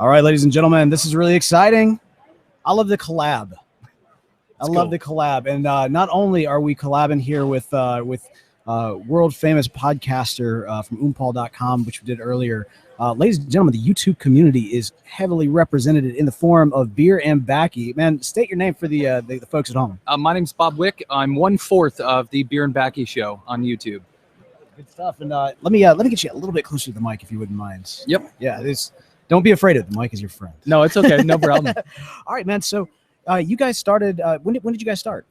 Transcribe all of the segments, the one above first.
All right, ladies and gentlemen, this is really exciting. I love the collab. I love the collab. And not only are we collabing here with world famous podcaster from oompal.com, which we did earlier. Ladies and gentlemen, the YouTube community is heavily represented in the form of Beer and Baccy. Man, state your name for the folks at home. My name's Bob Wick. I'm 1/4 of the Beer and Baccy show on YouTube. Good stuff. And let me get you a little bit closer to the mic if you wouldn't mind. Yep. Yeah. Don't be afraid of it. The mic is your friend. No, it's okay. No problem. All right, man. So you guys started. When did you guys start?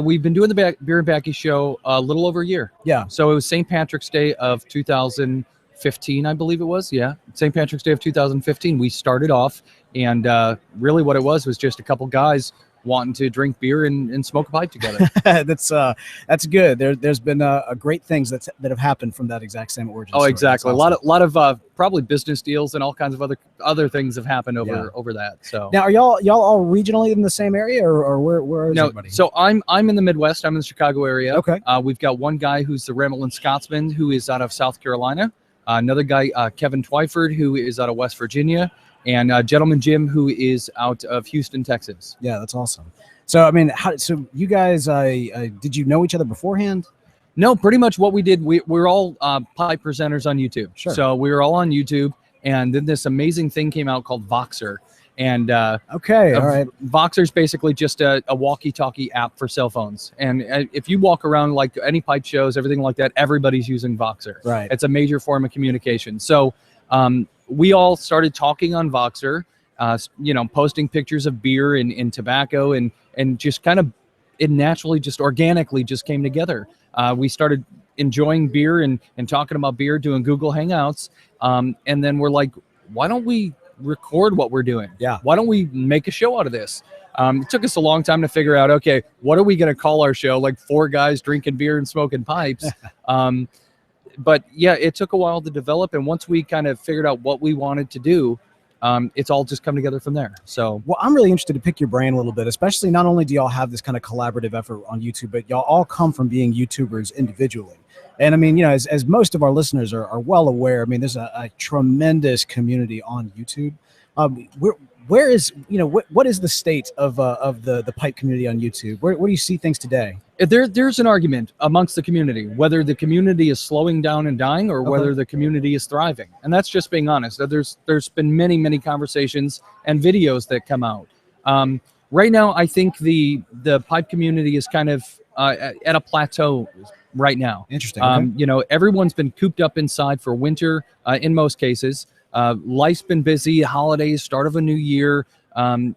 We've been doing the Beer and Baccy show a little over a year. Yeah. So it was St. Patrick's Day of 2015, I believe it was. Yeah. St. Patrick's Day of 2015. We started off, and really what it was just a couple guys wanting to drink beer and smoke a pipe together. That's good. There's been great things that have happened from that exact same origin story. Exactly. Awesome. A lot of probably business deals and all kinds of other things have happened over that. So now, are y'all all regionally in the same area, or where is everybody? So I'm in the Midwest. I'm in the Chicago area. Okay. We've got one guy who's the Ramblin' Scotsman, who is out of South Carolina. Another guy, Kevin Twyford, who is out of West Virginia. And Gentleman Jim, who is out of Houston, Texas. Yeah, that's awesome. So, I mean, so you guys, did you know each other beforehand? No, pretty much what we did, we're all pipe presenters on YouTube. Sure. So we were all on YouTube, and then this amazing thing came out called Voxer. And okay, all right. Voxer is basically just a walkie-talkie app for cell phones. And if you walk around like any pipe shows, everything like that, everybody's using Voxer. Right. It's a major form of communication. So we all started talking on Voxer, posting pictures of beer and tobacco, and just kind of it naturally, just organically, just came together. We started enjoying beer and talking about beer, doing Google Hangouts, and then we're like, why don't we record what we're doing? Yeah. Why don't we make a show out of this? It took us a long time to figure out, okay, what are we going to call our show? Like four guys drinking beer and smoking pipes. But yeah, it took a while to develop. And once we kind of figured out what we wanted to do, it's all just come together from there. So, well, I'm really interested to pick your brain a little bit, especially not only do y'all have this kind of collaborative effort on YouTube, but y'all all come from being YouTubers individually. And I mean, as most of our listeners are well aware, I mean, there's a tremendous community on YouTube. Where is, what is the state of the pipe community on YouTube? Where do you see things today? There's an argument amongst the community, whether the community is slowing down and dying or whether the community is thriving. And that's just being honest. There's been many conversations and videos that come out. Right now, I think the pipe community is kind of at a plateau right now. Interesting. Okay. Everyone's been cooped up inside for winter in most cases. Life's been busy, holidays, start of a new year, and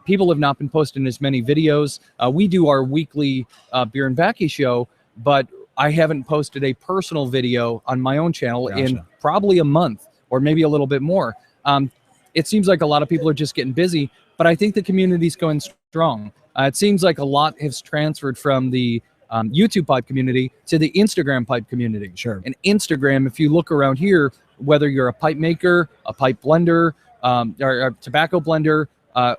people have not been posting as many videos. We do our weekly Beer and Baccy show, but I haven't posted a personal video on my own channel in probably a month or maybe a little bit more. It seems like a lot of people are just getting busy, but I think the community's going strong. It seems like a lot has transferred from the YouTube pipe community to the Instagram pipe community. Sure. And Instagram, if you look around here, whether you're a pipe maker, a pipe blender, or a tobacco blender,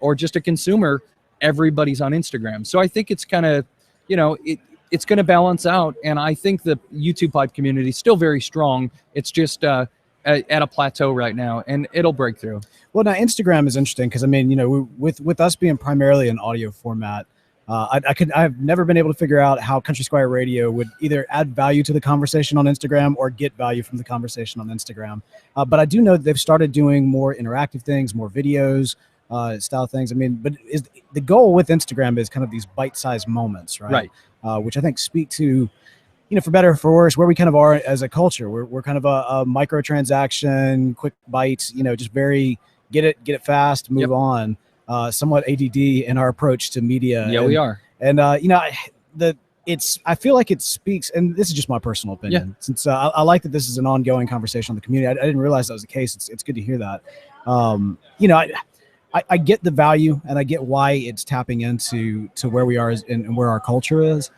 or just a consumer, everybody's on Instagram. So I think it's kind of, it's going to balance out. And I think the YouTube pipe community is still very strong. It's just at a plateau right now, and it'll break through. Well, now Instagram is interesting because, I mean, with us being primarily an audio format, I've never been able to figure out how Country Squire Radio would either add value to the conversation on Instagram or get value from the conversation on Instagram. But I do know that they've started doing more interactive things, more videos, style things. I mean, but the goal with Instagram is kind of these bite-sized moments, right? Right. Which I think speak to, for better or for worse, where we kind of are as a culture. We're kind of a microtransaction, quick bites, just very get it fast, move on. Somewhat ADD in our approach to media. Yeah, we are. And I feel like it speaks, and this is just my personal opinion. Yeah. Since I like that this is an ongoing conversation on the community. I didn't realize that was the case. It's good to hear that. I get the value and I get why it's tapping into where we are and where our culture is.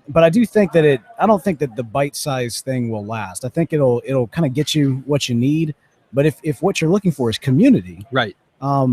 But I do think that I don't think that the bite-sized thing will last. I think it'll kind of get you what you need. But if what you're looking for is community, right? I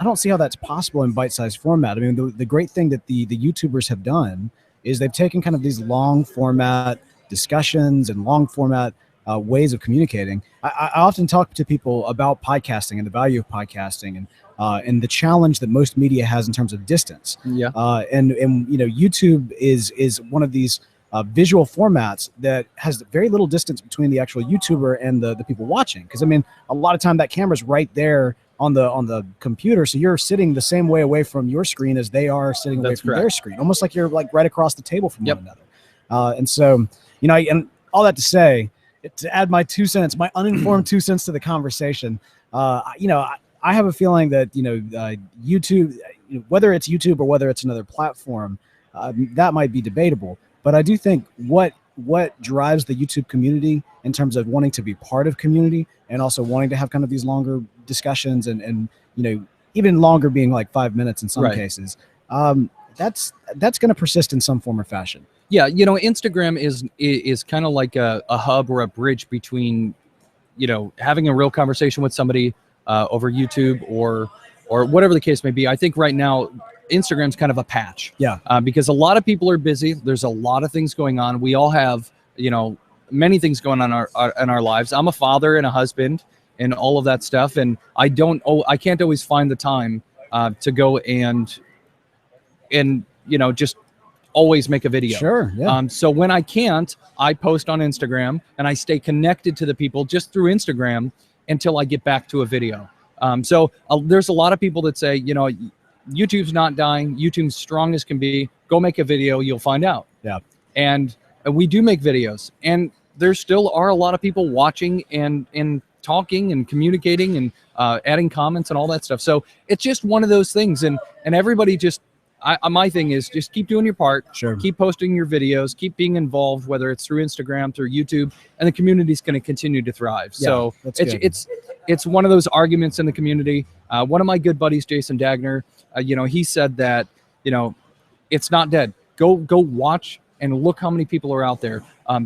don't see how that's possible in bite-sized format. I mean, the great thing that the YouTubers have done is they've taken kind of these long format discussions and long format ways of communicating. I often talk to people about podcasting and the value of podcasting and the challenge that most media has in terms of distance. Yeah. And you know, YouTube is one of these visual formats that has very little distance between the actual YouTuber and the people watching. Because I mean, a lot of time that camera's right there on the computer, so you're sitting the same way away from your screen as they are sitting away from their screen, almost like you're like right across the table from one another. And so, you know, and all that to say, to add my 2 cents, my uninformed 2 cents to the conversation, you know, I have a feeling that, you know, YouTube, whether it's YouTube or whether it's another platform, that might be debatable. But I do think what drives the YouTube community in terms of wanting to be part of community and also wanting to have kind of these longer discussions and you know, even longer being like 5 minutes in some cases, that's going to persist in some form or fashion. Yeah, you know, Instagram is kind of like a hub or a bridge between, you know, having a real conversation with somebody over YouTube or whatever the case may be. I think right now Instagram's kind of a patch. Yeah. Because a lot of people are busy. There's a lot of things going on. We all have, you know, many things going on in our lives. I'm a father and a husband and all of that stuff, and I can't always find the time to go and you know, just always make a video. Sure. Yeah. So when I can't, I post on Instagram and I stay connected to the people just through Instagram until I get back to a video. So there's a lot of people that say, you know, YouTube's not dying. YouTube's strong as can be. Go make a video. You'll find out. Yeah. And we do make videos, and there still are a lot of people watching and talking and communicating and adding comments and all that stuff. So it's just one of those things. And everybody just, my thing is just keep doing your part. Sure. Keep posting your videos, keep being involved, whether it's through Instagram, through YouTube, and the community's going to continue to thrive. Yeah, so it's one of those arguments in the community. One of my good buddies, Jason Dagner, you know, he said that, you know, it's not dead. Go watch and look how many people are out there.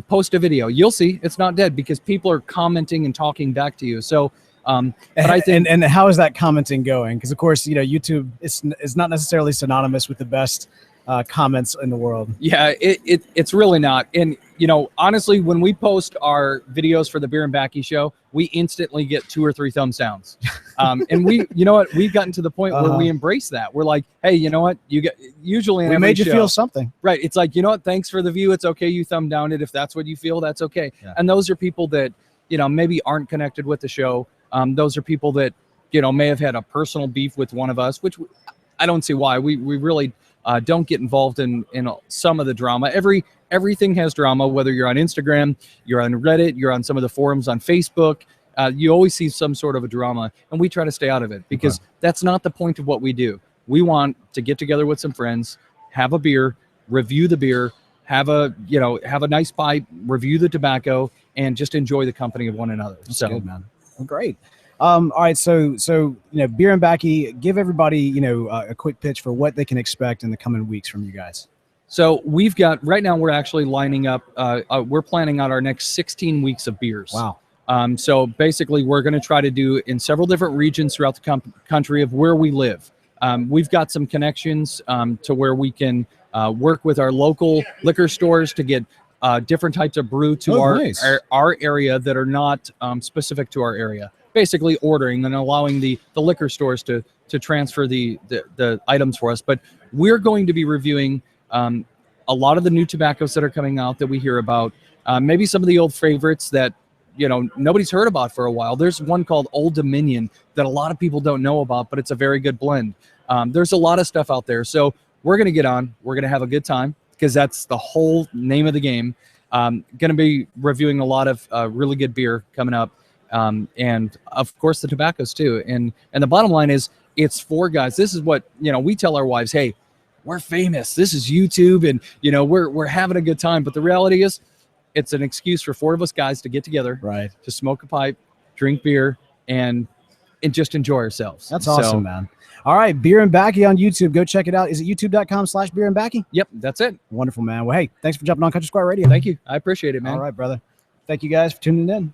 Post a video. You'll see it's not dead because people are commenting and talking back to you. So but I think, and how is that commenting going? Because of course, you know, YouTube is not necessarily synonymous with the best comments in the world. Yeah, it's really not. And you know, honestly, when we post our videos for the Beer and Baccy show, we instantly get 2 or 3 thumbs downs. And we, you know what, we've gotten to the point where we embrace that. We're like, hey, you know what, you get usually we made you feel something, right? It's like, you know what, thanks for the view. It's okay, you thumb down it if that's what you feel. That's okay. Yeah. And those are people that, you know, maybe aren't connected with the show. Those are people that, you know, may have had a personal beef with one of us, which I don't see why. We really don't get involved in some of the drama. Everything has drama, whether you're on Instagram, you're on Reddit, you're on some of the forums on Facebook. You always see some sort of a drama, and we try to stay out of it because that's not the point of what we do. We want to get together with some friends, have a beer, review the beer, have a nice pipe, review the tobacco, and just enjoy the company of one another. That's good, man. Well, great. All right, so you know, Beer and Baccy, give everybody, you know, a quick pitch for what they can expect in the coming weeks from you guys. So we've got, right now we're actually lining up, we're planning out our next 16 weeks of beers. Wow. So basically we're going to try to do in several different regions throughout the country of where we live. We've got some connections to where we can work with our local liquor stores to get different types of brew to our area that are not specific to our area. Basically ordering and allowing the liquor stores to transfer the items for us. But we're going to be reviewing a lot of the new tobaccos that are coming out that we hear about. Maybe some of the old favorites that, you know, nobody's heard about for a while. There's one called Old Dominion that a lot of people don't know about, but it's a very good blend. There's a lot of stuff out there. So we're going to get on. We're going to have a good time because that's the whole name of the game. Going to be reviewing a lot of really good beer coming up. And of course the tobaccos too. And the bottom line is it's for guys. This is what, you know, we tell our wives, hey, we're famous. This is YouTube and, you know, we're having a good time. But the reality is it's an excuse for 4 of us guys to get together, right, to smoke a pipe, drink beer, and just enjoy ourselves. That's awesome, man. All right, Beer and Baccy on YouTube. Go check it out. Is it youtube.com/Beer and Baccy? Yep, that's it. Wonderful, man. Well, hey, thanks for jumping on Country Squire Radio. Thank you. I appreciate it, man. All right, brother. Thank you guys for tuning in.